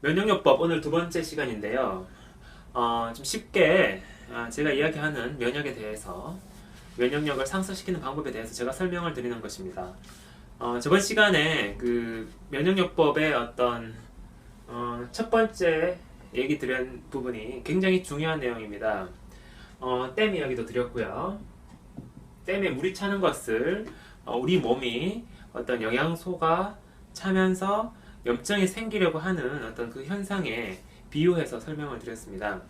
면역요법 오늘 두 번째 시간인데요. 좀 쉽게 제가 이야기하는 면역에 대해서 면역력을 상승시키는 방법에 대해서 제가 설명을 드리는 것입니다. 저번 시간에 그 면역요법의 어떤 첫 번째 얘기 드린 부분이 굉장히 중요한 내용입니다. 댐 이야기도 드렸고요. 댐에 물이 차는 것을 우리 몸이 어떤 영양소가 차면서 염증이 생기려고 하는 어떤 그 현상에 비유해서 설명을 드렸습니다.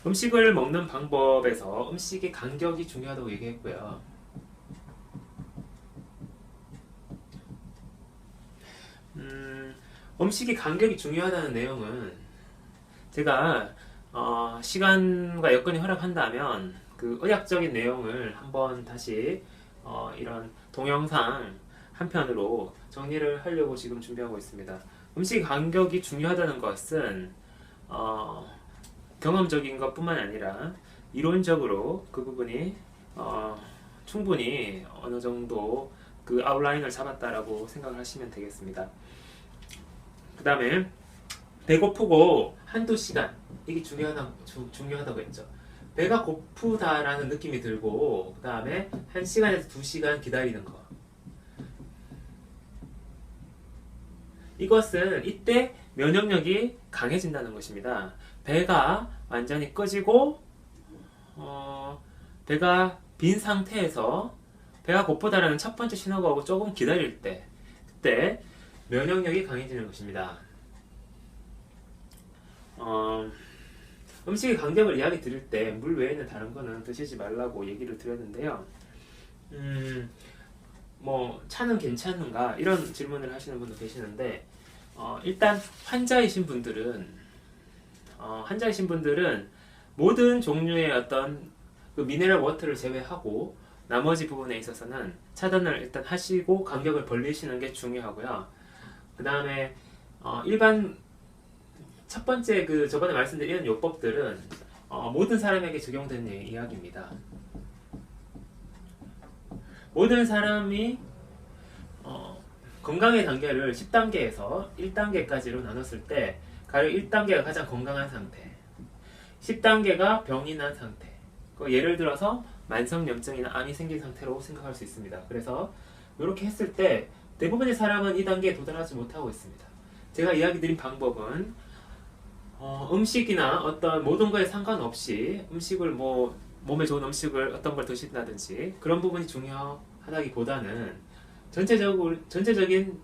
음식을 먹는 방법에서 음식의 간격이 중요하다고 얘기했고요. 음식의 간격이 중요하다는 내용은 제가 시간과 여건이 허락한다면 그 의학적인 내용을 한번 다시 이런 동영상 한 편으로 정리를 하려고 지금 준비하고 있습니다. 음식 간격이 중요하다는 것은 경험적인 것뿐만 아니라 이론적으로 그 부분이 충분히 어느 정도 그 아웃라인을 잡았다라고 생각하시면 되겠습니다. 그 다음에 배고프고 한두 시간 이게 중요하다고 했죠. 배가 고프다라는 느낌이 들고 그 다음에 1시간에서 2시간 기다리는 거, 이것은 이때 면역력이 강해진다는 것입니다. 배가 완전히 꺼지고 배가 빈 상태에서 배가 고프다라는 첫 번째 신호가 오고 조금 기다릴 때, 그때 면역력이 강해지는 것입니다. 음식의 간격을 이야기 드릴 때 물 외에는 다른 거는 드시지 말라고 얘기를 드렸는데요. 뭐 차는 괜찮은가 이런 질문을 하시는 분도 계시는데 일단 환자이신 분들은 모든 종류의 어떤 그 미네랄 워터를 제외하고 나머지 부분에 있어서는 차단을 일단 하시고 간격을 벌리시는 게 중요하고요. 그 다음에 일반 첫 번째 그 저번에 말씀드린 요법들은 모든 사람에게 적용되는 이야기입니다. 모든 사람이 건강의 단계를 10단계에서 1단계까지로 나눴을 때 가령 1단계가 가장 건강한 상태, 10단계가 병이 난 상태, 예를 들어서 만성염증이나 암이 생긴 상태로 생각할 수 있습니다. 그래서 이렇게 했을 때 대부분의 사람은 이 단계에 도달하지 못하고 있습니다. 제가 이야기 드린 방법은 음식이나 어떤 모든 거에 상관없이 음식을 몸에 좋은 음식을 어떤 걸 드신다든지 그런 부분이 중요하다기보다는 전체적인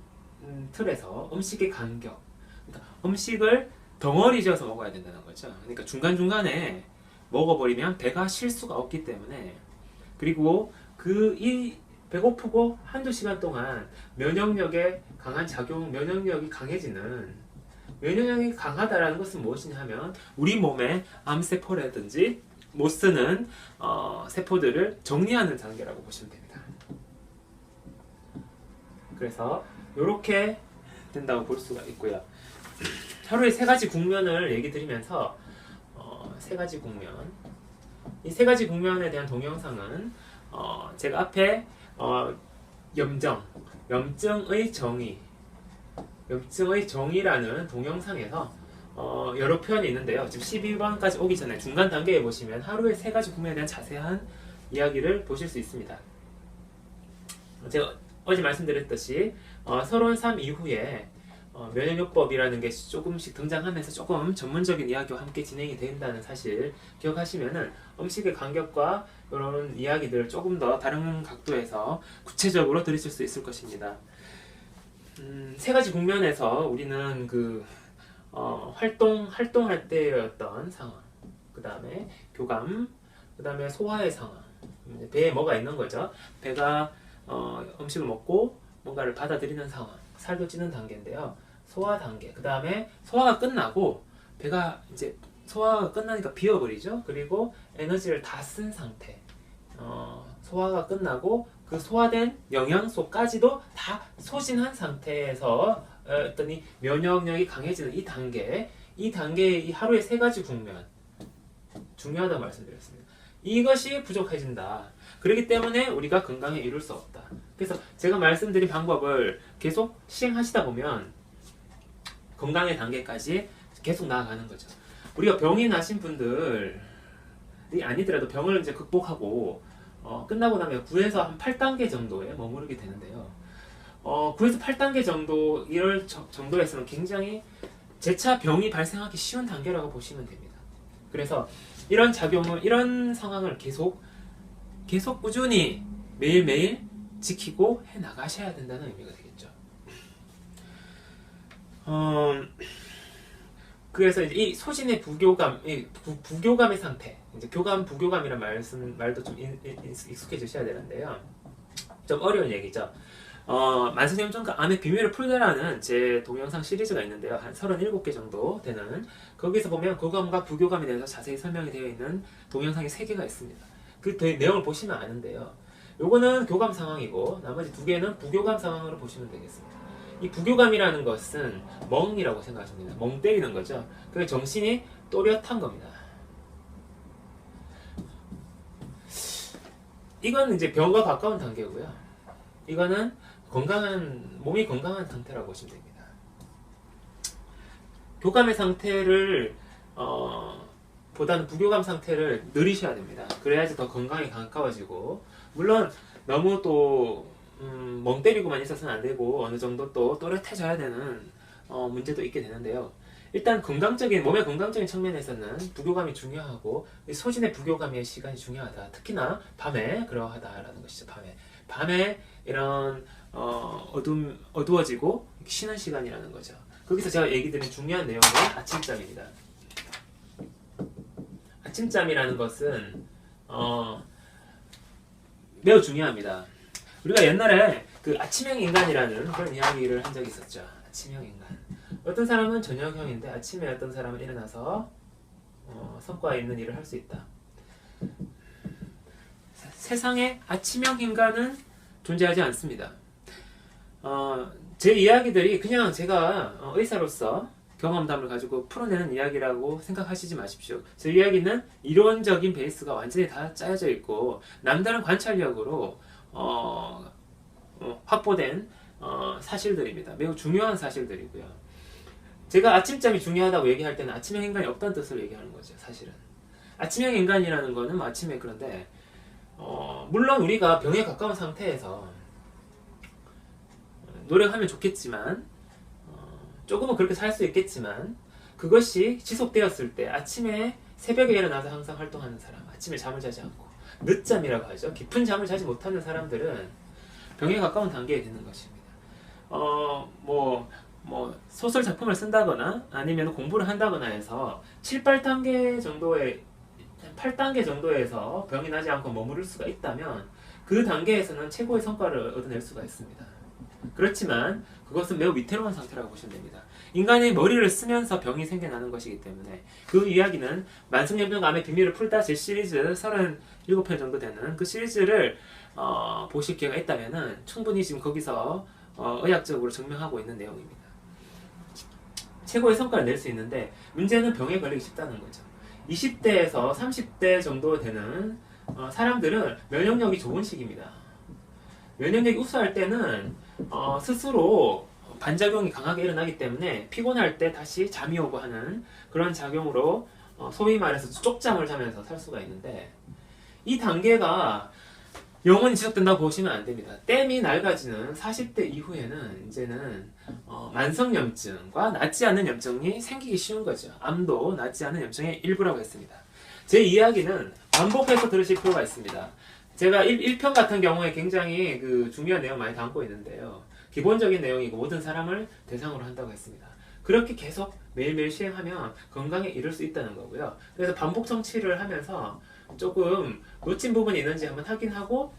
틀에서 음식의 간격, 그러니까 음식을 덩어리 지어서 먹어야 된다는 거죠. 그러니까 중간중간에 먹어버리면 배가 쉴 수가 없기 때문에, 그리고 이 배고프고 한두 시간 동안 면역력에 강한 작용, 면역력이 강하다라는 것은 무엇이냐 하면 우리 몸의 암세포라든지 못 쓰는 세포들을 정리하는 단계라고 보시면 됩니다. 그래서 이렇게 된다고 볼 수가 있고요. 하루에 3가지 국면을 얘기 드리면서 3가지 국면, 이 3가지 국면에 대한 동영상은 제가 앞에 염증의 정의라는 동영상에서 여러 표현이 있는데요. 지금 12번까지 오기 전에 중간 단계에 보시면 하루에 3가지 국면에 대한 자세한 이야기를 보실 수 있습니다. 제가 어제 말씀드렸듯이 서론 3 이후에 면역요법이라는 게 조금씩 등장하면서 조금 전문적인 이야기와 함께 진행이 된다는 사실 기억하시면은 음식의 간격과 이런 이야기들을 조금 더 다른 각도에서 구체적으로 들으실 수 있을 것입니다. 3가지 국면에서 우리는 활동할 때의 어떤 상황, 그 다음에 교감, 그 다음에 소화의 상황, 배에 뭐가 있는 거죠. 배가 음식을 먹고 뭔가를 받아들이는 상황, 살도 찌는 단계인데요. 소화 단계, 그 다음에 소화가 끝나고 배가 이제 소화가 끝나니까 비워버리죠. 그리고 에너지를 다 쓴 상태, 소화가 끝나고 그 소화된 영양소까지도 다 소진한 상태에서 어떤 면역력이 강해지는 이 단계의 하루에 3가지 국면 중요하다고 말씀드렸습니다. 이것이 부족해진다. 그렇기 때문에 우리가 건강에 이룰 수 없다. 그래서 제가 말씀드린 방법을 계속 시행하시다 보면 건강의 단계까지 계속 나아가는 거죠. 우리가 병이 나신 분들이 아니더라도 병을 이제 극복하고 끝나고 나면 9에서 한 8단계 정도에 머무르게 되는데요. 9에서 8단계 정도 이럴 정도에서는 굉장히 재차 병이 발생하기 쉬운 단계라고 보시면 됩니다. 그래서 이런 작용을 이런 상황을 계속 꾸준히 매일매일 지키고 해 나가셔야 된다는 의미가 되겠죠. 그래서 이제 이 소진의 부교감, 부교감의 상태, 이제 교감, 부교감이란 말도 좀 익숙해지셔야 되는데요. 좀 어려운 얘기죠. 만성염증과 암의 비밀을 풀다라는 제 동영상 시리즈가 있는데요. 한 37개 정도 되는, 거기서 보면 교감과 부교감에 대해서 자세히 설명이 되어 있는 동영상이 3개가 있습니다. 그 내용을 보시면 아는데요. 요거는 교감 상황이고 나머지 2개는 부교감 상황으로 보시면 되겠습니다. 이 부교감이라는 것은 멍이라고 생각하시면 됩니다. 멍 때리는 거죠. 그게 정신이 또렷한 겁니다. 이건 이제 병과 가까운 단계고요. 이거는 몸이 건강한 상태라고 보시면 됩니다. 교감의 상태를 보다는 부교감 상태를 느리셔야 됩니다. 그래야지 더 건강에 가까워지고, 물론 너무 또 멍 때리고만 있어서는 안 되고 어느 정도 또 또렷해져야 되는 문제도 있게 되는데요. 일단 몸의 건강적인 측면에서는 부교감이 중요하고 소진의 부교감의 시간이 중요하다. 특히나 밤에 그러하다라는 것이죠. 밤에 이런 어두워지고 쉬는 시간이라는 거죠. 거기서 제가 얘기 드린 중요한 내용은 아침잠입니다. 아침잠이라는 것은 매우 중요합니다. 우리가 옛날에 그 아침형 인간이라는 그런 이야기를 한 적이 있었죠. 아침형 인간. 어떤 사람은 저녁형인데 아침에 어떤 사람은 일어나서 성과 있는 일을 할 수 있다. 세상에 아침형 인간은 존재하지 않습니다. 제 이야기들이 그냥 제가 의사로서 경험담을 가지고 풀어내는 이야기라고 생각하시지 마십시오. 제 이야기는 이론적인 베이스가 완전히 다 짜여져 있고 남다른 관찰력으로 확보된 사실들입니다. 매우 중요한 사실들이고요. 제가 아침잠이 중요하다고 얘기할 때는 아침형 인간이 없다는 뜻으로 얘기하는 거죠. 사실은 아침형 인간이라는 거는 아침에, 그런데 물론 우리가 병에 가까운 상태에서 노력하면 좋겠지만 조금은 그렇게 살 수 있겠지만, 그것이 지속되었을 때 아침에 새벽에 일어나서 항상 활동하는 사람, 아침에 잠을 자지 않고 늦잠이라고 하죠. 깊은 잠을 자지 못하는 사람들은 병에 가까운 단계에 되는 것입니다. 소설 작품을 쓴다거나 아니면 공부를 한다거나 해서 7, 8단계 정도의 8단계 정도에서 병이 나지 않고 머무를 수가 있다면 그 단계에서는 최고의 성과를 얻어낼 수가 있습니다. 그렇지만 그것은 매우 위태로운 상태라고 보시면 됩니다. 인간이 머리를 쓰면서 병이 생겨나는 것이기 때문에 그 이야기는 만성염증과 암의 비밀을 풀다 제 시리즈 37편 정도 되는 그 시리즈를 보실 기회가 있다면 충분히 지금 거기서 의학적으로 증명하고 있는 내용입니다. 최고의 성과를 낼 수 있는데 문제는 병에 걸리기 쉽다는 거죠. 20대에서 30대 정도 되는 사람들은 면역력이 좋은 시기입니다. 면역력이 우수할 때는 스스로 반작용이 강하게 일어나기 때문에 피곤할 때 다시 잠이 오고 하는 그런 작용으로 소위 말해서 쪽잠을 자면서 살 수가 있는데, 이 단계가 영원히 지속된다고 보시면 안 됩니다. 댐이 낡아지는 40대 이후에는 이제는 만성염증과 낫지 않는 염증이 생기기 쉬운 거죠. 암도 낫지 않은 염증의 일부라고 했습니다. 제 이야기는 반복해서 들으실 필요가 있습니다. 제가 1편 같은 경우에 굉장히 중요한 내용 많이 담고 있는데요. 기본적인 내용이고 모든 사람을 대상으로 한다고 했습니다. 그렇게 계속 매일매일 시행하면 건강에 이를 수 있다는 거고요. 그래서 반복 청취를 하면서 조금 놓친 부분이 있는지 한번 확인하고,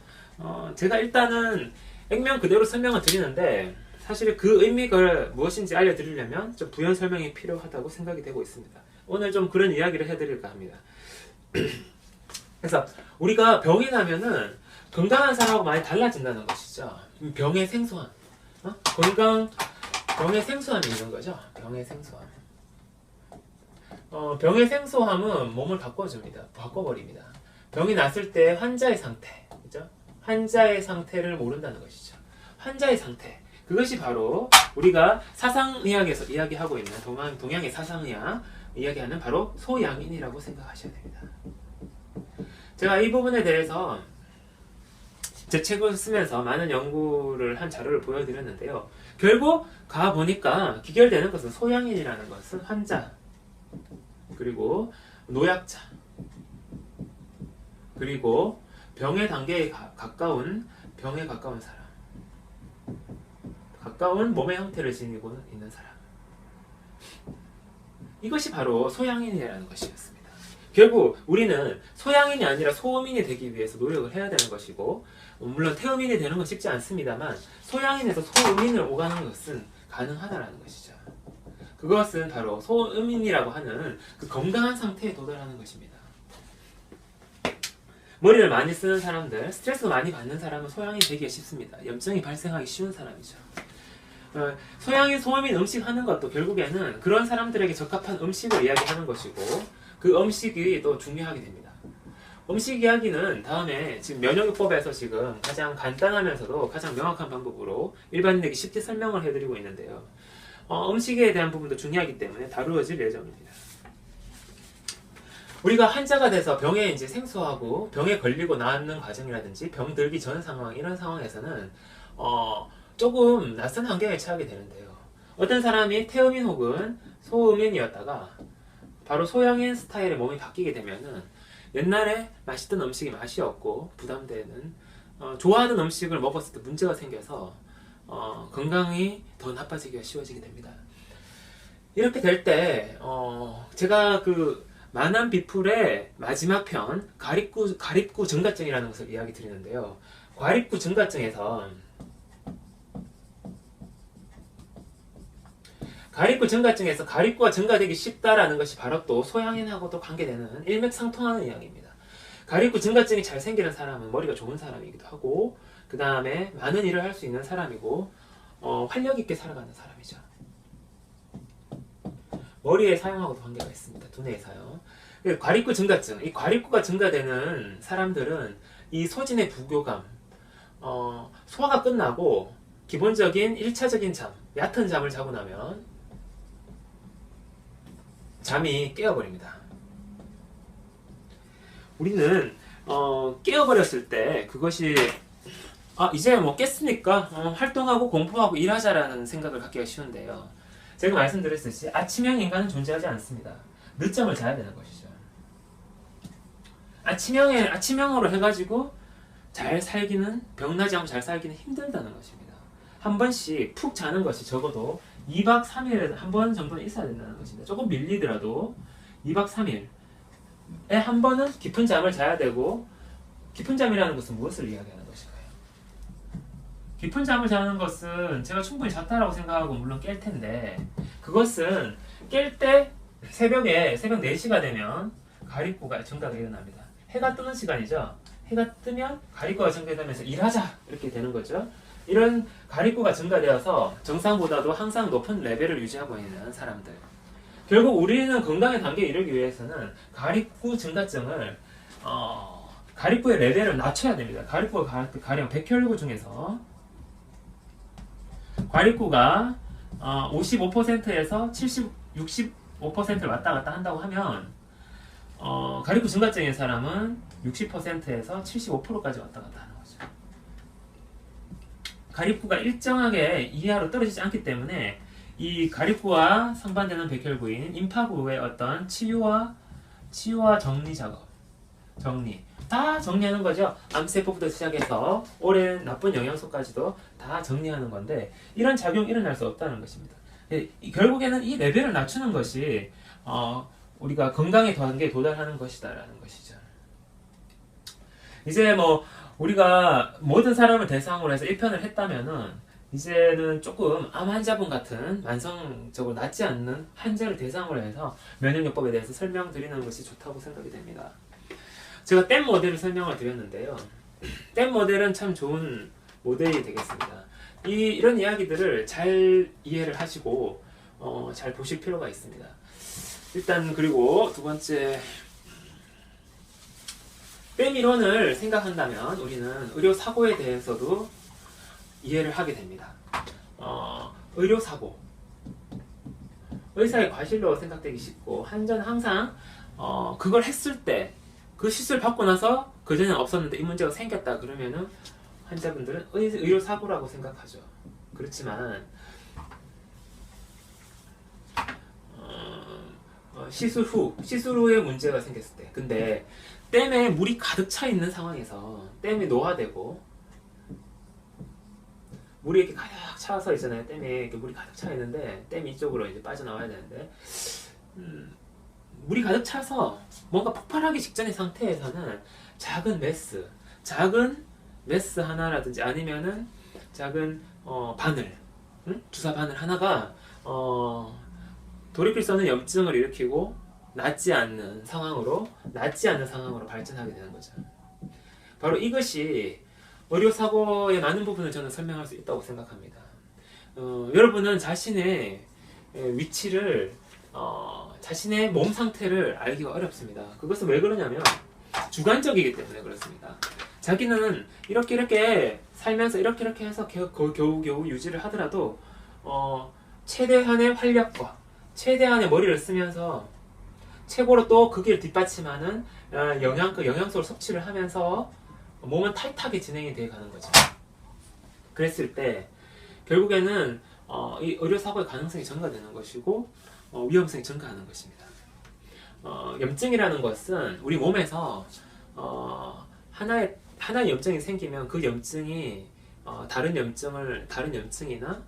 제가 일단은 액면 그대로 설명을 드리는데 사실 그 의미가 무엇인지 알려드리려면 좀 부연 설명이 필요하다고 생각이 되고 있습니다. 오늘 좀 그런 이야기를 해드릴까 합니다. 그래서 우리가 병이 나면은 건강한 사람하고 많이 달라진다는 것이죠. 병의 생소함, 병의 생소함이 있는 거죠. 병의 생소함. 병의 생소함은 몸을 바꿔버립니다. 병이 났을 때 환자의 상태, 그죠? 환자의 상태를 모른다는 것이죠. 환자의 상태, 그것이 바로 우리가 사상의학에서 이야기하고 있는 동양의 사상의학 이야기하는 바로 소양인이라고 생각하셔야 됩니다. 제가 이 부분에 대해서 제 책을 쓰면서 많은 연구를 한 자료를 보여드렸는데요. 결국 가보니까 귀결되는 것은 소양인이라는 것은 환자, 그리고 노약자, 그리고 병의 단계에 가까운 사람, 가까운 몸의 형태를 지니고 있는 사람, 이것이 바로 소양인이라는 것이었습니다. 결국 우리는 소양인이 아니라 소음인이 되기 위해서 노력을 해야 되는 것이고, 물론 태음인이 되는 건 쉽지 않습니다만 소양인에서 소음인을 오가는 것은 가능하다는 것이죠. 그것은 바로 소음인이라고 하는 그 건강한 상태에 도달하는 것입니다. 머리를 많이 쓰는 사람들, 스트레스가 많이 받는 사람은 소양인 되기가 쉽습니다. 염증이 발생하기 쉬운 사람이죠. 소양인, 소음인 음식 하는 것도 결국에는 그런 사람들에게 적합한 음식을 이야기하는 것이고, 그 음식이 또 중요하게 됩니다. 음식 이야기는 다음에 지금 면역요법에서 지금 가장 간단하면서도 가장 명확한 방법으로 일반인에게 쉽게 설명을 해드리고 있는데요. 음식에 대한 부분도 중요하기 때문에 다루어질 예정입니다. 우리가 환자가 돼서 병에 이제 생소하고 병에 걸리고 낫는 과정이라든지 병 들기 전 상황, 이런 상황에서는 조금 낯선 환경에 처하게 되는데요. 어떤 사람이 태음인 혹은 소음인이었다가 바로 소양인 스타일의 몸이 바뀌게 되면은 옛날에 맛있던 음식이 맛이 없고 부담되는, 좋아하던 음식을 먹었을 때 문제가 생겨서 건강이 더 나빠지기가 쉬워지게 됩니다. 이렇게 될 때 제가 그 만한 비풀의 마지막 편 가립구 증가증이라는 것을 이야기 드리는데요. 가립구 증가증에서 가립구가 증가되기 쉽다라는 것이 바로 또 소양인하고도 관계되는 일맥상통하는 이야기입니다. 가립구 증가증이 잘 생기는 사람은 머리가 좋은 사람이기도 하고, 그 다음에 많은 일을 할 수 있는 사람이고, 활력 있게 살아가는 사람이죠. 머리에 사용하고도 관계가 있습니다. 두뇌의 사용. 가립구 증가증, 이 가립구가 증가되는 사람들은 이 소진의 부교감, 소화가 끝나고 기본적인 1차적인 잠, 얕은 잠을 자고 나면 잠이 깨어버립니다. 우리는 깨어버렸을 때 그것이 이제 뭐 깼으니까 활동하고 공부하고 일하자라는 생각을 갖기가 쉬운데요. 제가 말씀드렸듯이 아침형 인간은 존재하지 않습니다. 늦잠을 자야 되는 것이죠. 아침형으로 해가지고 잘 살기는, 병나지 않고 잘 살기는 힘들다는 것입니다. 한 번씩 푹 자는 것이 적어도 2박 3일에 한 번 정도는 있어야 된다는 것입니다. 조금 밀리더라도 2박 3일에 한 번은 깊은 잠을 자야 되고, 깊은 잠이라는 것은 무엇을 이야기하는 것일까요? 깊은 잠을 자는 것은 제가 충분히 잤다라고 생각하고 물론 깰 텐데, 그것은 깰 때 새벽 4시가 되면 가립구가 증가가 일어납니다. 해가 뜨는 시간이죠. 해가 뜨면 가립구가 증가되면서 일하자 이렇게 되는 거죠. 이런 가립구가 증가되어서 정상보다도 항상 높은 레벨을 유지하고 있는 사람들, 결국 우리는 건강의 단계에 이르기 위해서는 가립구 증가증을 가립구의 레벨을 낮춰야 됩니다. 가립구가 가령 백혈구 중에서 가립구가 55%에서 65%를 왔다 갔다 한다고 하면 가립구 증가증인 사람은 60%에서 75%까지 왔다 갔다 하는 거죠. 가립구가 일정하게 이하로 떨어지지 않기 때문에 이 가립구와 상반되는 백혈구인 임파구의 어떤 치유와 정리 작업, 다 정리하는 거죠. 암세포부터 시작해서 오랜 나쁜 영양소까지도 다 정리하는 건데, 이런 작용이 일어날 수 없다는 것입니다. 결국에는 이 레벨을 낮추는 것이 우리가 건강의 단계에 도달하는 것이다라는 것이죠. 이제 뭐 우리가 모든 사람을 대상으로 해서 1편을 했다면은 이제는 조금 암 환자분 같은 만성적으로 낫지 않는 환자를 대상으로 해서 면역요법에 대해서 설명드리는 것이 좋다고 생각이 됩니다. 제가 댐 모델을 설명을 드렸는데요. 댐 모델은 참 좋은 모델이 되겠습니다. 이런 이야기들을 잘 이해를 하시고 잘 보실 필요가 있습니다. 일단 그리고 두 번째, 댐 이론을 생각한다면 우리는 의료 사고에 대해서도 이해를 하게 됩니다. 의료사고, 의사의 과실로 생각되기 쉽고 환자는 항상 그걸 했을 때 그 시술 받고 나서 그전에는 없었는데 이 문제가 생겼다 그러면은 환자분들은 의료사고라고 생각하죠. 그렇지만 시술 후에 문제가 생겼을 때, 근데 댐에 물이 가득 차 있는 상황에서 댐이 노화되고 물이 이렇게 가득 차서 있잖아요. 댐에 이렇게 물이 가득 차 있는데 댐 이쪽으로 이제 빠져나와야 되는데 물이 가득 차서 뭔가 폭발하기 직전의 상태에서는 작은 메스 하나라든지 아니면은 작은 바늘, 주사 바늘 하나가 돌이킬 수 없는 염증을 일으키고 낫지 않는 상황으로 발전하게 되는 거죠. 바로 이것이 의료사고의 많은 부분을 저는 설명할 수 있다고 생각합니다. 여러분은 자신의 위치를 자신의 몸 상태를 알기가 어렵습니다. 그것은 왜 그러냐면 주관적이기 때문에 그렇습니다. 자기는 이렇게 살면서 이렇게 해서 겨우 유지를 하더라도 최대한의 활력과 최대한의 머리를 쓰면서 최고로 또 그 길을 뒷받침하는 영양소를 섭취를 하면서 몸은 타이트하게 진행이 되어 가는 거죠. 그랬을 때 결국에는 이 의료사고의 가능성이 증가되는 것이고 위험성이 증가하는 것입니다. 염증이라는 것은 우리 몸에서 하나의 염증이 생기면 그 염증이 다른 염증이나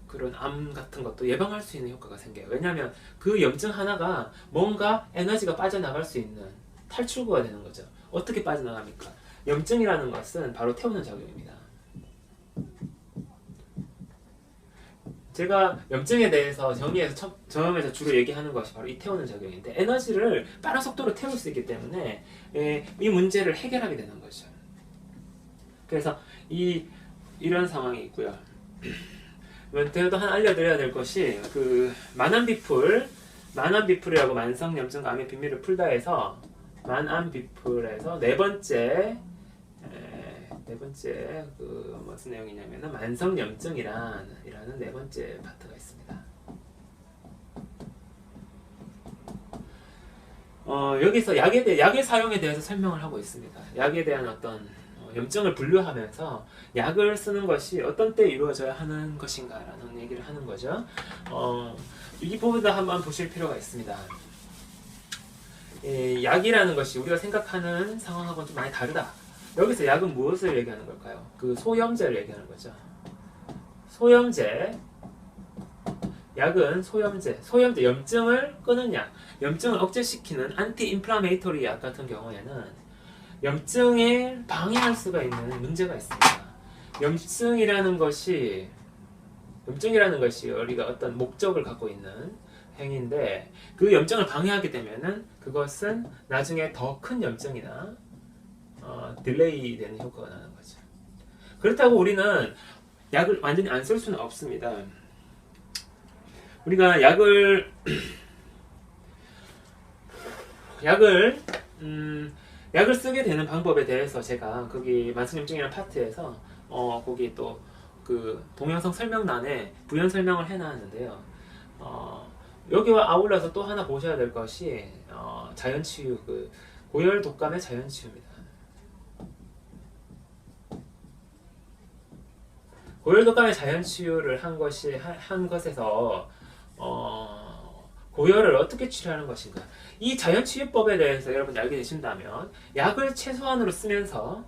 그런 암 같은 것도 예방할 수 있는 효과가 생겨요. 왜냐하면 그 염증 하나가 뭔가 에너지가 빠져나갈 수 있는 탈출구가 되는 거죠. 어떻게 빠져나갑니까? 염증이라는 것은 바로 태우는 작용입니다. 제가 염증에 대해서 정의해서 주로 얘기하는 것이 바로 이 태우는 작용인데, 에너지를 빠른 속도로 태울 수 있기 때문에 이 문제를 해결하게 되는 거죠. 그래서 이런 상황이 있고요. 그래도 하나 알려드려야 될 것이 만암비풀이라고 만성염증과 암의 비밀을 풀다에서 만암비풀에서 네 번째 무슨 내용이냐면은 만성염증이라는 네 번째 파트가 있습니다. 여기서 약의 사용에 대해서 설명을 하고 있습니다. 약에 대한 어떤 염증을 분류하면서 약을 쓰는 것이 어떤 때 이루어져야 하는 것인가라는 얘기를 하는 거죠. 이 부분도 한번 보실 필요가 있습니다. 약이라는 것이 우리가 생각하는 상황하고는 좀 많이 다르다. 여기서 약은 무엇을 얘기하는 걸까요? 그 소염제를 얘기하는 거죠. 약은 소염제, 염증을 끄는 약, 염증을 억제시키는 안티인플라메이터리 약 같은 경우에는 염증을 방해할 수가 있는 문제가 있습니다. 염증이라는 것이 우리가 어떤 목적을 갖고 있는 행위인데, 그 염증을 방해하게 되면은 그것은 나중에 더 큰 염증이나 딜레이 되는 효과가 나는 거죠. 그렇다고 우리는 약을 완전히 안 쓸 수는 없습니다. 우리가 약을 쓰게 되는 방법에 대해서 제가 거기 만성염증이라는 파트에서 거기 또 그 동영상 설명란에 부연 설명을 해놨는데요. 여기와 아울러서 또 하나 보셔야 될 것이 자연치유, 고열 독감의 자연치유입니다. 고열 독감의 자연치유를 한 것에서 고열을 어떻게 치료하는 것인가, 이 자연치유법에 대해서 여러분이 알게 되신다면 약을 최소한으로 쓰면서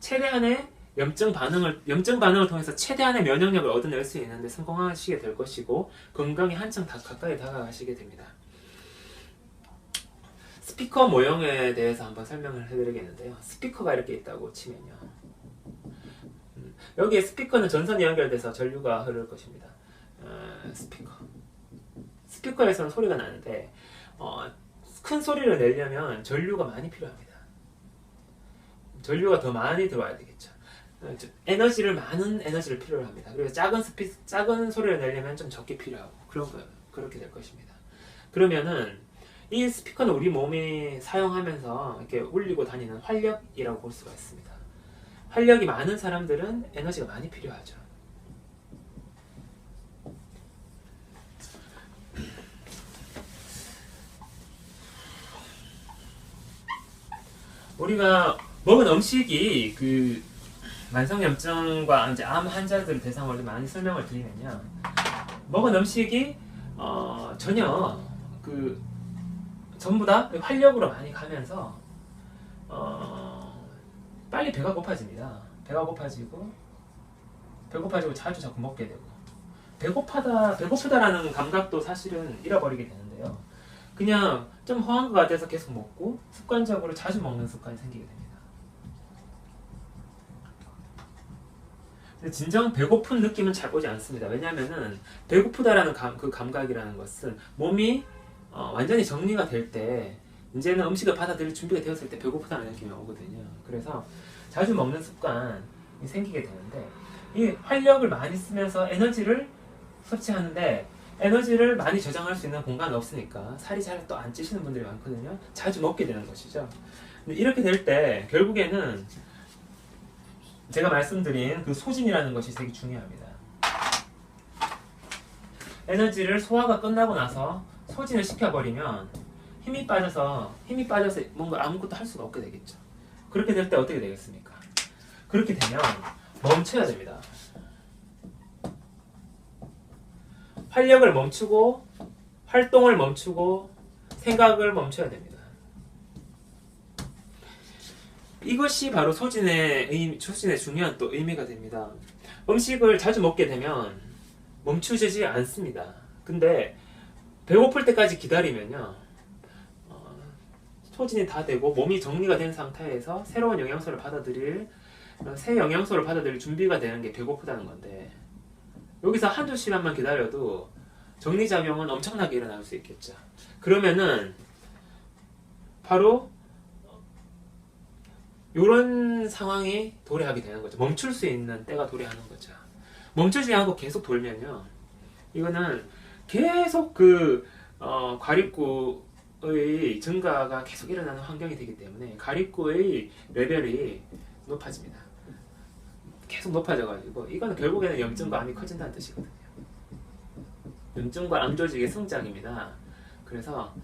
최대한의 염증 반응을 통해서 최대한의 면역력을 얻어낼 수 있는데 성공하시게 될 것이고, 건강에 한층 가까이 다가가시게 됩니다. 스피커 모형에 대해서 한번 설명을 해드리겠는데요. 스피커가 이렇게 있다고 치면요, 여기에 스피커는 전선이 연결돼서 전류가 흐를 것입니다. 스피커에서는 소리가 나는데 큰 소리를 내려면 전류가 많이 필요합니다. 전류가 더 많이 들어와야 되겠죠. 많은 에너지를 필요로 합니다. 그리고 작은 소리를 내려면 좀 적게 필요하고, 그렇게 될 것입니다. 그러면은 이 스피커는 우리 몸이 사용하면서 이렇게 울리고 다니는 활력이라고 볼 수가 있습니다. 활력이 많은 사람들은 에너지가 많이 필요하죠. 우리가 먹은 음식이 그 만성염증과 이제 암 환자들 대상으로 많이 설명을 드리면요, 먹은 음식이 전혀 그 전부 다 활력으로 많이 가면서 빨리 배가 고파집니다. 배가 고파지고 자주 자꾸 먹게 되고, 배고프다라는 감각도 사실은 잃어버리게 되는데요. 그냥 좀 허한 것 같아서 계속 먹고 습관적으로 자주 먹는 습관이 생기게 됩니다. 근데 진정 배고픈 느낌은 잘 오지 않습니다. 왜냐하면은 배고프다라는 그 감각이라는 것은 몸이 완전히 정리가 될 때, 이제는 음식을 받아들일 준비가 되었을 때 배고프다는 느낌이 오거든요. 그래서 자주 먹는 습관이 생기게 되는데, 이 활력을 많이 쓰면서 에너지를 섭취하는데 에너지를 많이 저장할 수 있는 공간이 없으니까 살이 잘 또 안 찌시는 분들이 많거든요. 자주 먹게 되는 것이죠. 근데 이렇게 될 때 결국에는 제가 말씀드린 그 소진이라는 것이 되게 중요합니다. 에너지를 소화가 끝나고 나서 소진을 시켜버리면 힘이 빠져서 뭔가 아무것도 할 수가 없게 되겠죠. 그렇게 될 때 어떻게 되겠습니까? 그렇게 되면 멈춰야 됩니다. 활력을 멈추고 활동을 멈추고 생각을 멈춰야 됩니다. 이것이 바로 소진의 중요한 또 의미가 됩니다. 음식을 자주 먹게 되면 멈추지 않습니다. 근데 배고플 때까지 기다리면요, 소진이 다 되고 몸이 정리가 된 상태에서 새로운 영양소를 받아들일 준비가 되는 게 배고프다는 건데, 여기서 한두 시간만 기다려도 정리작용은 엄청나게 일어날 수 있겠죠. 그러면은 바로 이런 상황이 도래하게 되는 거죠. 멈출 수 있는 때가 도래하는 거죠. 멈추지 않고 계속 돌면요, 이거는 계속 과립구의 증가가 계속 일어나는 환경이 되기 때문에 과립구의 레벨이 높아집니다. 계속 높아져가지고 이거는 결국에는 염증과 암이 커진다는 뜻이거든요. 염증과 암 조직의 성장입니다. 그래서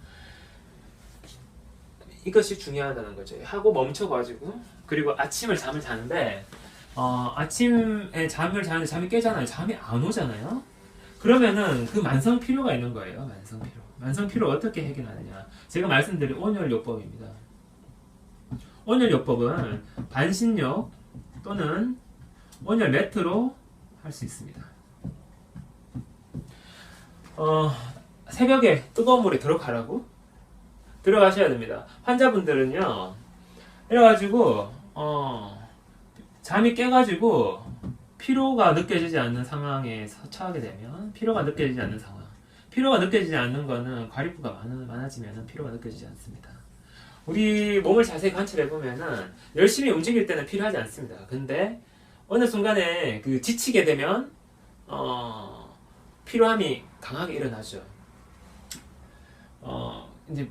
이것이 중요하다는 거죠. 하고 멈춰가지고, 그리고 아침을 잠을 자는데 아침에 잠을 자는데 잠이 깨잖아요. 잠이 안 오잖아요. 그러면은 그 만성 피로가 있는 거예요. 만성 피로 어떻게 해결하느냐? 제가 말씀드린 온열요법입니다. 온열요법은 반신욕 또는 온열 매트로 할 수 있습니다. 새벽에 뜨거운 물에 들어가셔야 됩니다. 환자분들은요, 이래가지고 잠이 깨가지고 피로가 느껴지지 않는 상황에 처하게 되면, 피로가 느껴지지 않는 거는 과립구가 많아지면 피로가 느껴지지 않습니다. 우리 몸을 자세히 관찰해 보면은 열심히 움직일 때는 필요하지 않습니다. 근데 어느 순간에 지치게 되면 피로함이 강하게 일어나죠. 이제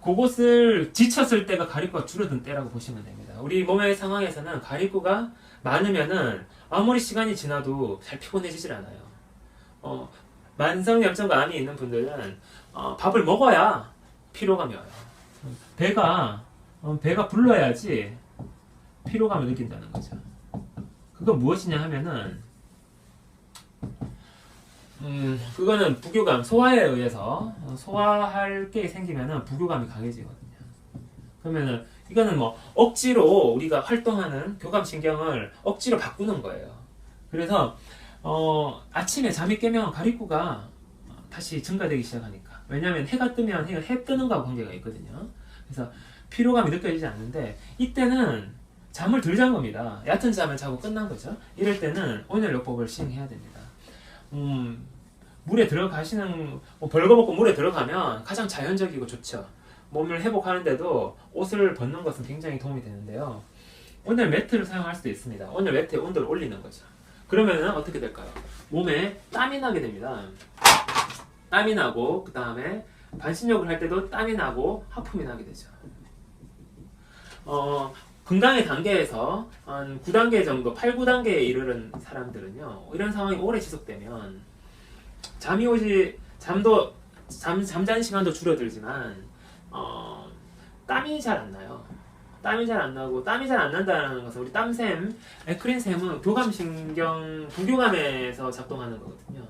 그것을 지쳤을 때가 과립구가 줄어든 때라고 보시면 됩니다. 우리 몸의 상황에서는 과립구가 많으면은 아무리 시간이 지나도 잘 피곤해지질 않아요. 만성염증과 암이 있는 분들은 밥을 먹어야 피로감이 와요. 배가 불러야지 피로감을 느낀다는 거죠. 그건 무엇이냐 하면은 그거는 부교감, 소화에 의해서 소화할 게 생기면은 부교감이 강해지거든요. 그러면은 이거는 뭐 억지로 우리가 활동하는 교감신경을 억지로 바꾸는 거예요. 그래서 아침에 잠이 깨면 과립구가 다시 증가되기 시작하니까. 왜냐하면 해가 뜨면 해 뜨는 거하고 관계가 있거든요. 그래서 피로감이 느껴지지 않는데, 이때는 잠을 덜 잔 겁니다. 얕은 잠을 자고 끝난 거죠. 이럴 때는 온열요법을 시행해야 됩니다. 물에 들어가시는, 벌거벗고 물에 들어가면 가장 자연적이고 좋죠. 몸을 회복하는데도 옷을 벗는 것은 굉장히 도움이 되는데요. 온열 매트를 사용할 수도 있습니다. 온열 매트에 온도를 올리는 거죠. 그러면은 어떻게 될까요? 몸에 땀이 나게 됩니다. 땀이 나고, 그 다음에 반신욕을 할 때도 땀이 나고 하품이 나게 되죠. 건강의 단계에서 한 9단계 정도, 8, 9단계에 이르는 사람들은요, 이런 상황이 오래 지속되면 잠자는 시간도 줄어들지만 땀이 잘 안 나요. 땀이 잘 안 나고, 땀이 잘 안 난다는 것은 우리 땀샘, 에크린샘은 교감신경, 부교감에서 작동하는 거거든요.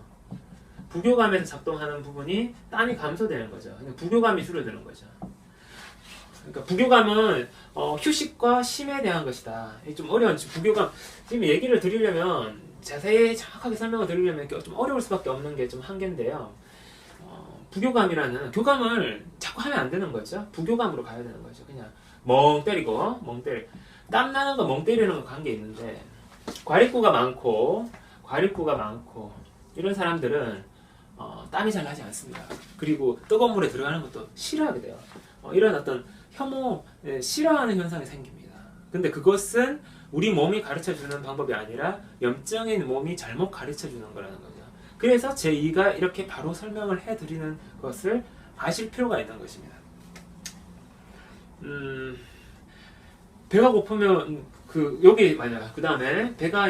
부교감에서 작동하는 부분이 땀이 감소되는 거죠. 그러니까 부교감이 줄어드는 거죠. 그러니까 부교감은 휴식과 쉼에 대한 것이다. 좀 어려운 부교감, 지금 얘기를 드리려면 자세히 정확하게 설명을 드리려면 좀 어려울 수밖에 없는 게 좀 한계인데요. 부교감이라는 교감을 자꾸 하면 안 되는 거죠. 부교감으로 가야 되는 거죠. 그냥 멍 때리고 땀 나는 거 멍 때리는 거 관계 있는데, 과립구가 많고 이런 사람들은 땀이 잘 나지 않습니다. 그리고 뜨거운 물에 들어가는 것도 싫어하게 돼요. 이런 어떤 혐오, 싫어하는 현상이 생깁니다. 근데 그것은 우리 몸이 가르쳐주는 방법이 아니라 염증인 몸이 잘못 가르쳐주는 거라는 거죠. 그래서 제2가 이렇게 바로 설명을 해드리는 것을 아실 필요가 있는 것입니다. 배가 고프면 여기 만약 그 다음에 배가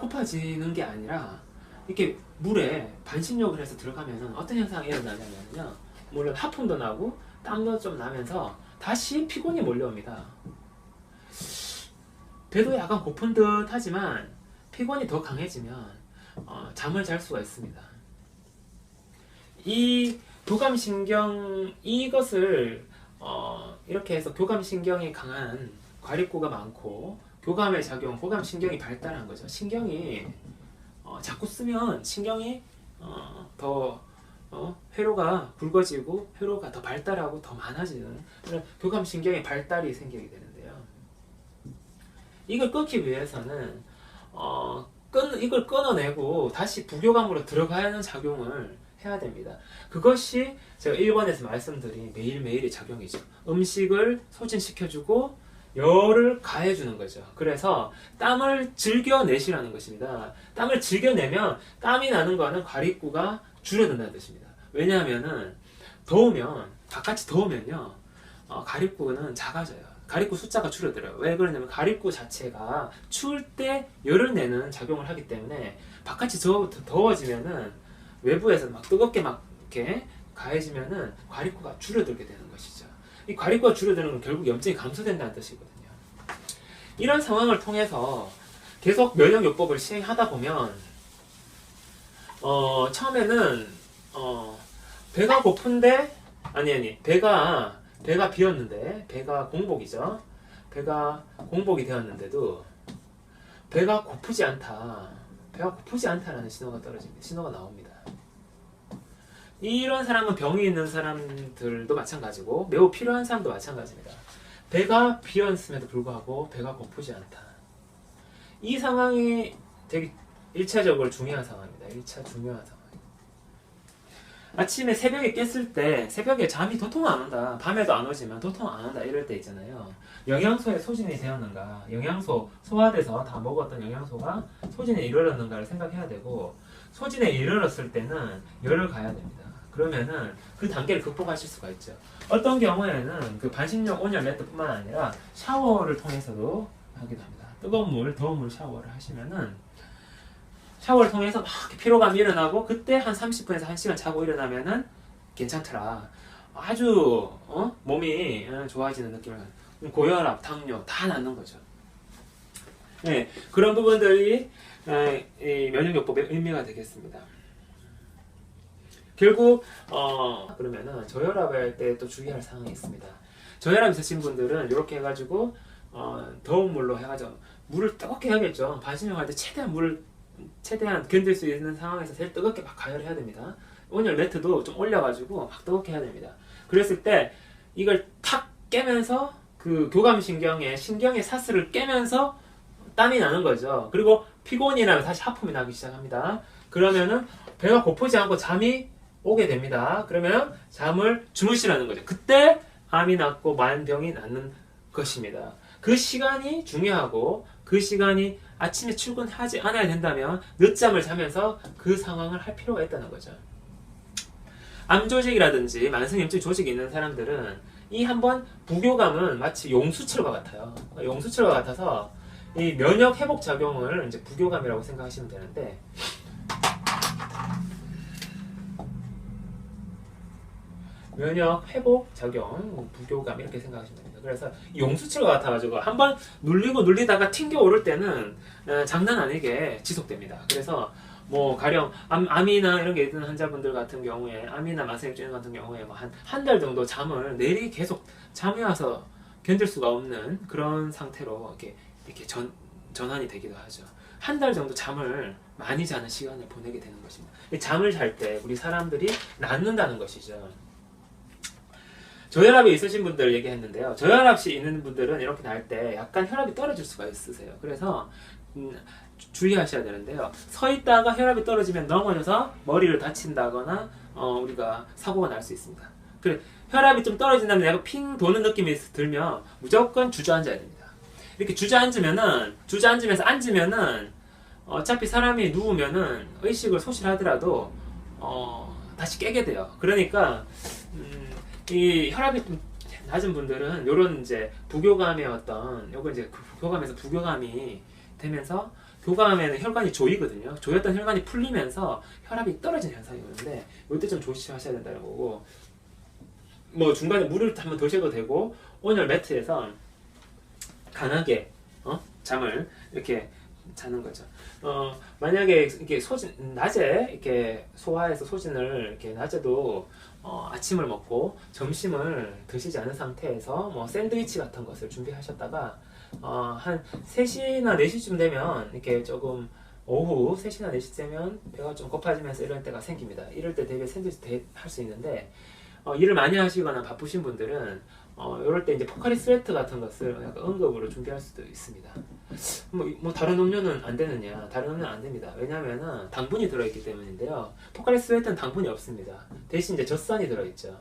고파지는 게 아니라 이렇게 물에 반신욕을 해서 들어가면 어떤 현상이 일어나냐면요, 물론 하품도 나고 땀도 좀 나면서 다시 피곤이 몰려옵니다. 배도 약간 고픈 듯 하지만 피곤이 더 강해지면 잠을 잘 수가 있습니다. 이 교감신경, 이것을 이렇게 해서 교감신경이 강한 과립구가 많고 교감의 작용, 교감신경이 발달한 거죠. 신경이 자꾸 쓰면 신경이 더 회로가 굵어지고 회로가 더 발달하고 더 많아지는 그런 교감신경의 발달이 생기게 되는데요. 이걸 끊기 위해서는 이걸 끊어내고 다시 부교감으로 들어가야 하는 작용을 해야 됩니다. 그것이 제가 1번에서 말씀드린 매일매일의 작용이죠. 음식을 소진시켜주고 열을 가해주는 거죠. 그래서 땀을 즐겨내시라는 것입니다. 땀을 즐겨내면 땀이 나는 거는 과립구가 줄어든다는 뜻입니다. 왜냐하면은 바깥이 더우면요, 과립구는 작아져요. 과립구 숫자가 줄어들어요. 왜 그러냐면 과립구 자체가 추울 때 열을 내는 작용을 하기 때문에 바깥이 더워지면은 외부에서 막 뜨겁게 막 이렇게 가해지면은 과립구가 줄어들게 되는 것이죠. 이 과립구가 줄어드는 건 결국 염증이 감소된다는 뜻이거든요. 이런 상황을 통해서 계속 면역요법을 시행하다 보면 처음에는 배가 고픈데 배가 비었는데, 배가 공복이죠. 배가 공복이 되었는데도 배가 고프지 않다라는 신호가 떨어집니다. 신호가 나옵니다. 이런 사람은 병이 있는 사람들도 마찬가지고 매우 필요한 사람도 마찬가지입니다. 배가 비었음에도 불구하고 배가 고프지 않다. 이 상황이 되게 1차적으로 중요한 상황입니다. 1차 중요한 상황. 아침에 새벽에 깼을 때 새벽에 잠이 도통 안 온다, 밤에도 안 오지만 도통 안 온다, 이럴 때 있잖아요. 영양소에 소진이 되었는가, 영양소 소화돼서 다 먹었던 영양소가 소진에 이르렀는가를 생각해야 되고, 소진에 이르렀을 때는 열을 가야 됩니다. 그러면은 그 단계를 극복하실 수가 있죠. 어떤 경우에는 그 반신욕 온열 매트뿐만 아니라 샤워를 통해서도 하기도 합니다. 뜨거운 물, 더운 물 샤워를 하시면은 샤워를 통해서 막 피로감이 일어나고, 그때 한 30분에서 1시간 자고 일어나면은 괜찮더라. 아주 몸이 좋아지는 느낌을, 고혈압, 당뇨 다 낫는 거죠. 네, 그런 부분들이 이 면역요법의 의미가 되겠습니다. 결국 그러면은 저혈압을 할 때 또 주의할 사항이 있습니다. 저혈압 있으신 분들은 이렇게 해가지고 더운 물로 해가지고 물을 뜨겁게 해야겠죠. 반신욕 할 때 최대한 견딜 수 있는 상황에서 제일 뜨겁게 막 가열해야 됩니다. 온열 매트도 좀 올려가지고 막 뜨겁게 해야 됩니다. 그랬을 때 이걸 탁 깨면서 그 교감신경의 사슬을 깨면서 땀이 나는 거죠. 그리고 피곤이 나면 다시 하품이 나기 시작합니다. 그러면은 배가 고프지 않고 잠이 오게 됩니다. 그러면 잠을 주무시라는 거죠. 그때 암이 낫고 만병이 낫는 것입니다. 그 시간이 중요하고, 그 시간이 아침에 출근하지 않아야 된다면 늦잠을 자면서 그 상황을 할 필요가 있다는 거죠. 암 조직이라든지 만성 염증 조직이 있는 사람들은 이 한번 부교감은 마치 용수철과 같아요. 용수철과 같아서 이 면역 회복 작용을 이제 부교감이라고 생각하시면 되는데, 면역 회복 작용, 부교감 이렇게 생각하시면 됩니다. 그래서 용수철과 같아가지고 한번 눌리고 눌리다가 튕겨 오를 때는 장난 아니게 지속됩니다. 그래서 뭐 가령 암이나 이런 게 있는 환자분들 같은 경우에, 암이나 만성혈증 같은 경우에 뭐 한 달 정도 잠을 내리 계속 잠이 와서 견딜 수가 없는 그런 상태로 이렇게 전환이 되기도 하죠. 한 달 정도 잠을 많이 자는 시간을 보내게 되는 것입니다. 잠을 잘 때 우리 사람들이 낫는다는 것이죠. 저혈압이 있으신 분들 얘기했는데요. 저혈압이 있는 분들은 이렇게 날 때 약간 혈압이 떨어질 수가 있으세요. 그래서 주의하셔야 되는데요. 서 있다가 혈압이 떨어지면 넘어져서 머리를 다친다거나 우리가 사고가 날 수 있습니다. 그래, 혈압이 좀 떨어진다면 내가 핑 도는 느낌이 들면 무조건 주저앉아야 됩니다. 이렇게 주저앉으면서 앉으면은 어차피 사람이 누우면은 의식을 소실하더라도 다시 깨게 돼요. 그러니까 이 혈압이 좀 낮은 분들은 요런 이제 부교감의 요거 이제 부교감에서 부교감이 되면서, 교감에는 혈관이 조이거든요. 조였던 혈관이 풀리면서 혈압이 떨어지는 현상이 오는데, 이때 좀 조심하셔야 된다는 거고, 뭐 중간에 물을 한번 드셔도 되고, 온열 매트에서 강하게 잠을 이렇게 자는 거죠. 만약에 이렇게 낮에 이렇게 소화해서 소진을 이렇게 낮에도 아침을 먹고 점심을 드시지 않은 상태에서 뭐 샌드위치 같은 것을 준비하셨다가 한 3시나 4시쯤 되면 이렇게 조금 오후 3시나 4시 되면 배가 좀 고파지면서 이럴 때가 생깁니다. 이럴 때 되게 샌드위치 할 수 있는데, 일을 많이 하시거나 바쁘신 분들은 이럴 때 이제 포카리 스웨트 같은 것을 약간 응급으로 준비할 수도 있습니다. 뭐 다른 음료는 안 되느냐? 다른 음료는 안 됩니다. 왜냐하면은 당분이 들어있기 때문인데요. 포카리 스웨트는 당분이 없습니다. 대신 이제 젖산이 들어있죠.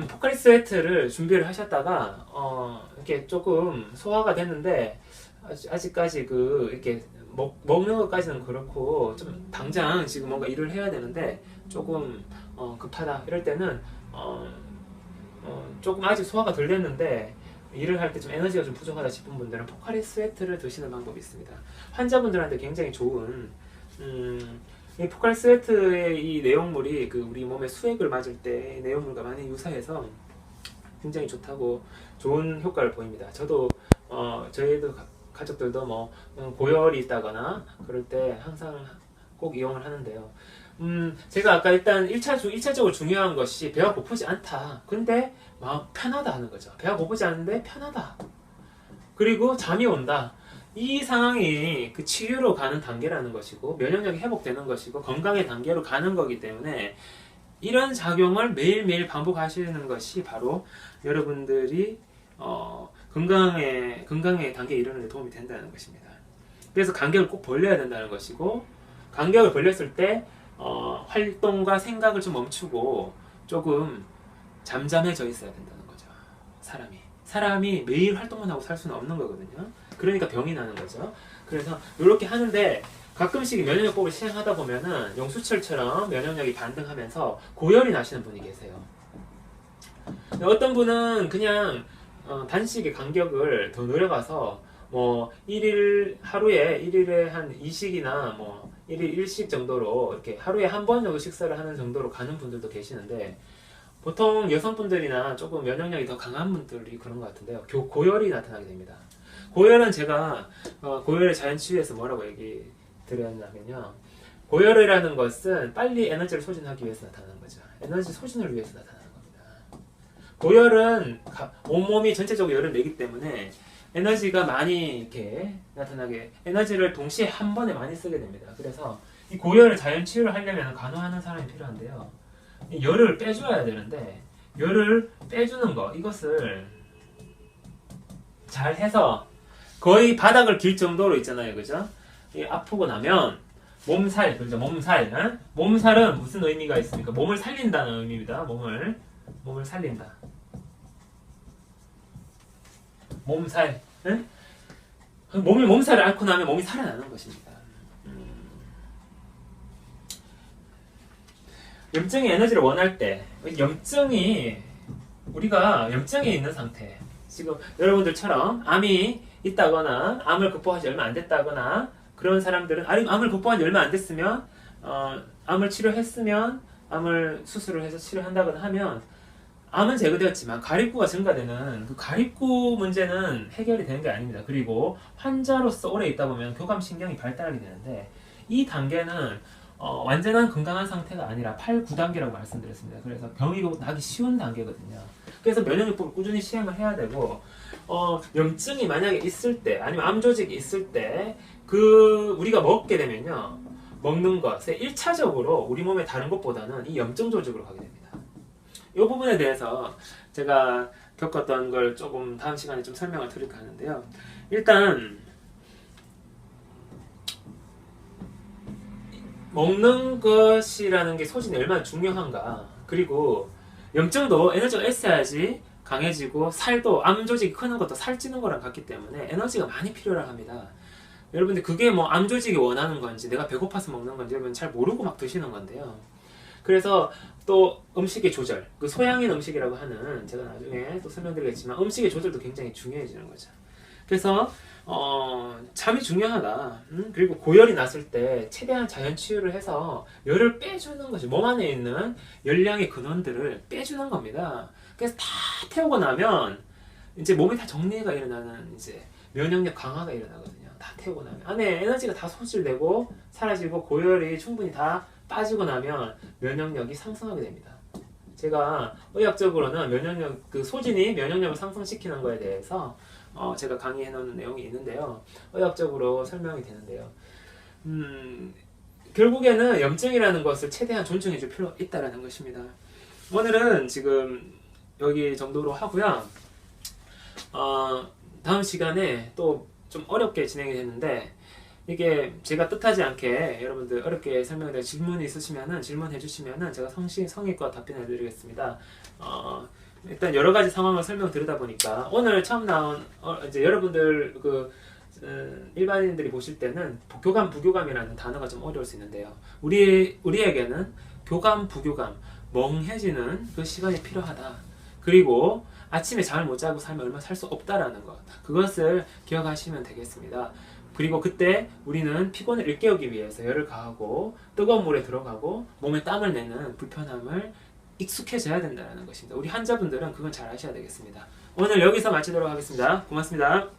포카리 스웨트를 준비를 하셨다가 이렇게 조금 소화가 됐는데 아직까지 이렇게 먹는 것까지는 그렇고 좀 당장 지금 뭔가 일을 해야 되는데 조금 급하다 이럴 때는 조금 아직 소화가 덜 됐는데 일을 할 때 좀 에너지가 좀 부족하다 싶은 분들은 포카리 스웨트를 드시는 방법이 있습니다. 환자분들한테 굉장히 좋은 이 포카리 스웨트의 이 내용물이 우리 몸에 수액을 맞을 때 내용물과 많이 유사해서 굉장히 좋다고 좋은 효과를 보입니다. 저도 저희도 가족들도 뭐 고열이 있다거나 그럴 때 항상 꼭 이용을 하는데요. 제가 아까 일단 1차적으로 중요한 것이 배가 고프지 않다. 근데 막 편하다 하는 거죠. 배가 고프지 않은데 편하다. 그리고 잠이 온다. 이 상황이 그 치유로 가는 단계라는 것이고, 면역력이 회복되는 것이고, 건강의 단계로 가는 거기 때문에 이런 작용을 매일매일 반복하시는 것이 바로 여러분들이 건강의 단계에 이르는 데 도움이 된다는 것입니다. 그래서 간격을 꼭 벌려야 된다는 것이고, 간격을 벌렸을 때 활동과 생각을 좀 멈추고 조금 잠잠해져 있어야 된다는 거죠. 사람이 매일 활동만 하고 살 수는 없는 거거든요. 그러니까 병이 나는 거죠. 그래서 이렇게 하는데 가끔씩 면역요법을 시행하다 보면은 용수철처럼 면역력이 반등하면서 고열이 나시는 분이 계세요. 어떤 분은 그냥 단식의 간격을 더 늘려가서 뭐 하루에 1일에 한 2식이나 뭐 1일 1식 정도로 이렇게 하루에 한 번 정도 식사를 하는 정도로 가는 분들도 계시는데, 보통 여성분들이나 조금 면역력이 더 강한 분들이 그런 것 같은데요. 고열이 나타나게 됩니다. 고열은 제가 고열의 자연치유에서 뭐라고 얘기 드렸냐면요. 고열이라는 것은 빨리 에너지를 소진하기 위해서 나타나는 거죠. 에너지 소진을 위해서 나타나는 겁니다. 고열은 온몸이 전체적으로 열을 내기 때문에 에너지가 많이 이렇게 나타나게, 에너지를 동시에 한 번에 많이 쓰게 됩니다. 그래서 이 고열을 자연 치유를 하려면 간호하는 사람이 필요한데요. 열을 빼줘야 되는데, 열을 빼주는 거, 이것을 잘 해서 거의 바닥을 길 정도로 있잖아요. 그죠? 아프고 나면 몸살, 그죠? 몸살. 몸살은 무슨 의미가 있습니까? 몸을 살린다는 의미입니다. 몸을 살린다. 몸살. 응? 몸살을 앓고 나면 몸이 살아나는 것입니다. 염증이 에너지를 원할 때, 염증이 우리가 염증이 있는 상태, 지금 여러분들처럼 암이 있다거나 암을 극복한 지 얼마 안 됐다거나 그런 사람들은, 아니면 암을 극복한 지 얼마 안 됐으면 암을 치료했으면, 암을 수술을 해서 치료한다거나 하면 암은 제거되었지만 가립구가 증가되는 그 가립구 문제는 해결이 되는 게 아닙니다. 그리고 환자로서 오래 있다 보면 교감신경이 발달하게 되는데, 이 단계는 완전한 건강한 상태가 아니라 8, 9단계라고 말씀드렸습니다. 그래서 병이 나기 쉬운 단계거든요. 그래서 면역요법을 꾸준히 시행을 해야 되고, 염증이 만약에 있을 때, 아니면 암 조직이 있을 때, 우리가 먹게 되면요, 먹는 것에 1차적으로 우리 몸에 다른 것보다는 이 염증 조직으로 가게 됩니다. 이 부분에 대해서 제가 겪었던 걸 조금 다음 시간에 좀 설명을 드릴까 하는데요. 일단 먹는 것이라는 게 소진이 얼마나 중요한가, 그리고 염증도 에너지가 있어야지 강해지고, 살도 암 조직이 크는 것도 살찌는 거랑 같기 때문에 에너지가 많이 필요를 합니다. 여러분들 그게 뭐 암 조직이 원하는 건지 내가 배고파서 먹는 건지 여러분 잘 모르고 막 드시는 건데요. 그래서 또 음식의 조절, 그 소양인 음식이라고 하는, 제가 나중에 또 설명드리겠지만 음식의 조절도 굉장히 중요해지는 거죠. 그래서 잠이 중요하다. 그리고 고열이 났을 때 최대한 자연 치유를 해서 열을 빼주는 것이, 몸 안에 있는 열량의 근원들을 빼주는 겁니다. 그래서 다 태우고 나면 이제 몸이 다 정리가 일어나는, 이제 면역력 강화가 일어나거든요. 다 태우고 나면 안에 에너지가 다 소실되고 사라지고 고열이 충분히 다 빠지고 나면 면역력이 상승하게 됩니다. 제가 의학적으로는 면역력, 그 소진이 면역력을 상승시키는 거에 대해서 제가 강의해 놓은 내용이 있는데요. 의학적으로 설명이 되는데요. 결국에는 염증이라는 것을 최대한 존중해 줄 필요가 있다는 것입니다. 오늘은 지금 여기 정도로 하고요. 다음 시간에 또 좀 어렵게 진행이 됐는데, 이게 제가 뜻하지 않게 여러분들 어렵게 설명해, 질문이 있으시면은 질문해 주시면은 제가 성의껏 답변해 드리겠습니다. 일단 여러 가지 상황을 설명드리다 보니까 오늘 처음 나온 이제 여러분들 일반인들이 보실 때는 교감, 부교감이라는 단어가 좀 어려울 수 있는데요. 우리에게는 교감, 부교감, 멍해지는 그 시간이 필요하다. 그리고 아침에 잠을 못 자고 살면 얼마 살 수 없다라는 것, 그것을 기억하시면 되겠습니다. 그리고 그때 우리는 피곤을 일깨우기 위해서 열을 가하고 뜨거운 물에 들어가고 몸에 땀을 내는 불편함을 익숙해져야 된다는 것입니다. 우리 환자분들은 그건 잘 아셔야 되겠습니다. 오늘 여기서 마치도록 하겠습니다. 고맙습니다.